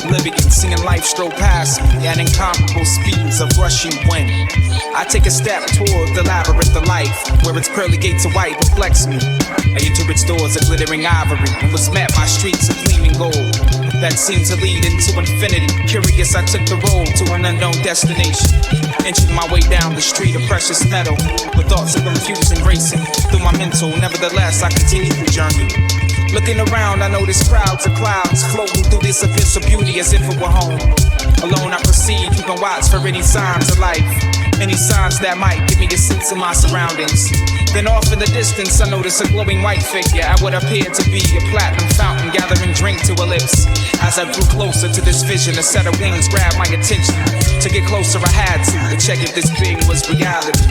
oblivion, seeing life stroll past me at incomparable speeds of rushing wind. I take a step toward the labyrinth of life, where its pearly gates of white reflects me. I enter its doors of glittering ivory, and was met by streets of gleaming gold that seemed to lead into infinity. Curious, I took the road to an unknown destination, inching my way down the street of precious metal, with thoughts of confusion racing through my mental. Nevertheless, I continued the journey. Looking around, I noticed crowds of clouds floating through this abyss of beauty as if it were home. Alone I proceed, keeping watch for any signs of life, any signs that might give me the sense of my surroundings. Then off in the distance, I notice a glowing white figure at what appeared to be a platinum fountain, gathering drink to her lips. As I drew closer to this vision, a set of wings grabbed my attention. To get closer, I had to check if this being was reality.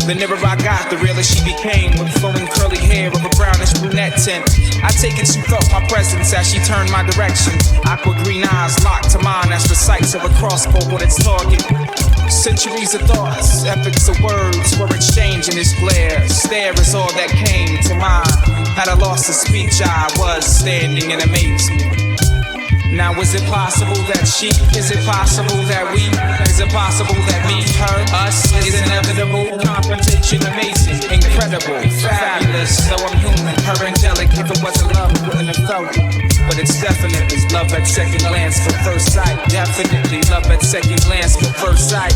The nearer I got, the realer she became, with flowing curly hair of a brownish brunette tint. I take it she felt my presence as she turned my direction. Aqua green eyes locked to mine as the sights of a crossbow on its target. Centuries of thoughts, epics of words were exchanged in this glare. Stare is all that came to mind. At a loss of speech, I was standing in amazement. Now is it possible that she, is it possible that we, is it possible that me, her, us, is inevitable? Confrontation amazing, incredible, fabulous. Though I'm human, her angelic, if it wasn't love, I wouldn't have felt it. But it's definitely love at second glance for first sight. Definitely love at second glance for first sight.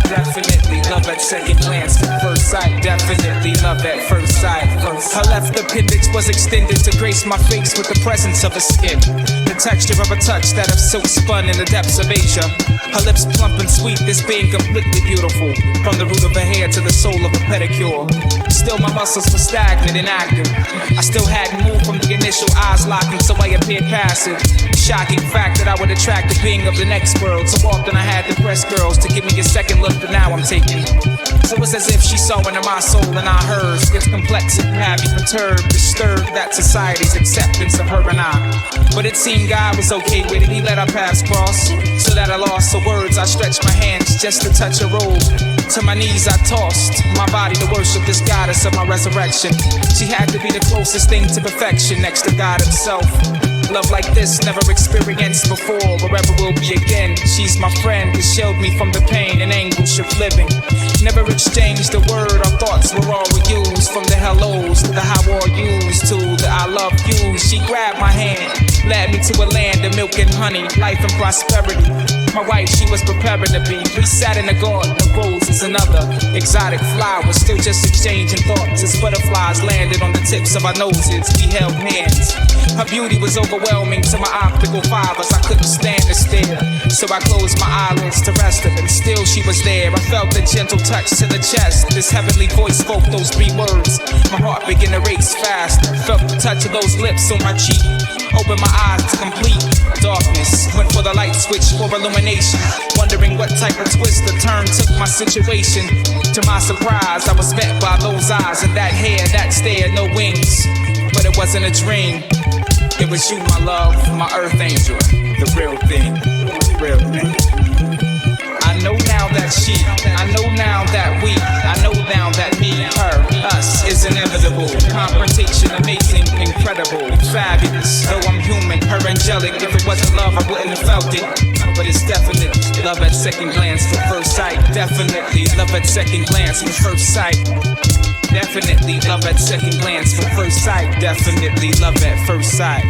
Definitely love at second glance for first sight. Definitely love at first sight. Her left appendage was extended to grace my face with the presence of a skin. The texture of a touch that of silk spun in the depths of Asia. Her lips plump and sweet, this being completely beautiful. From the root of her hair to the sole of her pedicure. Still my muscles were stagnant and active. I still hadn't moved from the initial eyes locking, so I appeared passive. Shocking fact that I would attract the being of the next world. So often I had to press girls to give me a second look, but now I'm taking. So it's as if she saw into my soul and I hers. It's complex and happy, perturbed, disturbed that society's acceptance of her and I. But it seemed God was okay with it, he let our paths cross. So that I lost the words, I stretched my hands just to touch her robe. To my knees I tossed my body to worship this goddess of my resurrection. She had to be the closest thing to perfection next to God himself. Love like this never experienced before or ever will be again. She's my friend who shielded me from the pain and anguish of living. Never exchanged a word, our thoughts were all we used. From the hellos to the how are yous to the I love you. She grabbed my hand, led me to a land of milk and honey, life and prosperity. My wife, she was preparing to be. We sat in a garden of roses and other exotic flowers, still just exchanging thoughts as butterflies landed on the tips of our noses. We held hands. Her beauty was overwhelming to my optical fibers. I couldn't stand to stare, so I closed my eyelids to rest them. And still she was there. I felt the gentle touch to the chest. This heavenly voice spoke those 3 words. My heart began to race fast. Felt the touch of those lips on my cheek. Opened my eyes to complete darkness. Went for the light switch for illumination. Wondering what type of twist or turn took my situation. To my surprise, I was met by those eyes and that hair, that stare, no wings. But it wasn't a dream. It was you, my love, my earth angel. The real thing, real thing. I know now that she, I know now that we, I know now that me, her, us is inevitable. Confrontation amazing, incredible, fabulous. Though I'm human, her angelic. If it wasn't love, I wouldn't have felt it. But it's definite love at second glance for first sight. Definitely love at second glance for first sight. Definitely love at second glance for first sight. Definitely love at first sight.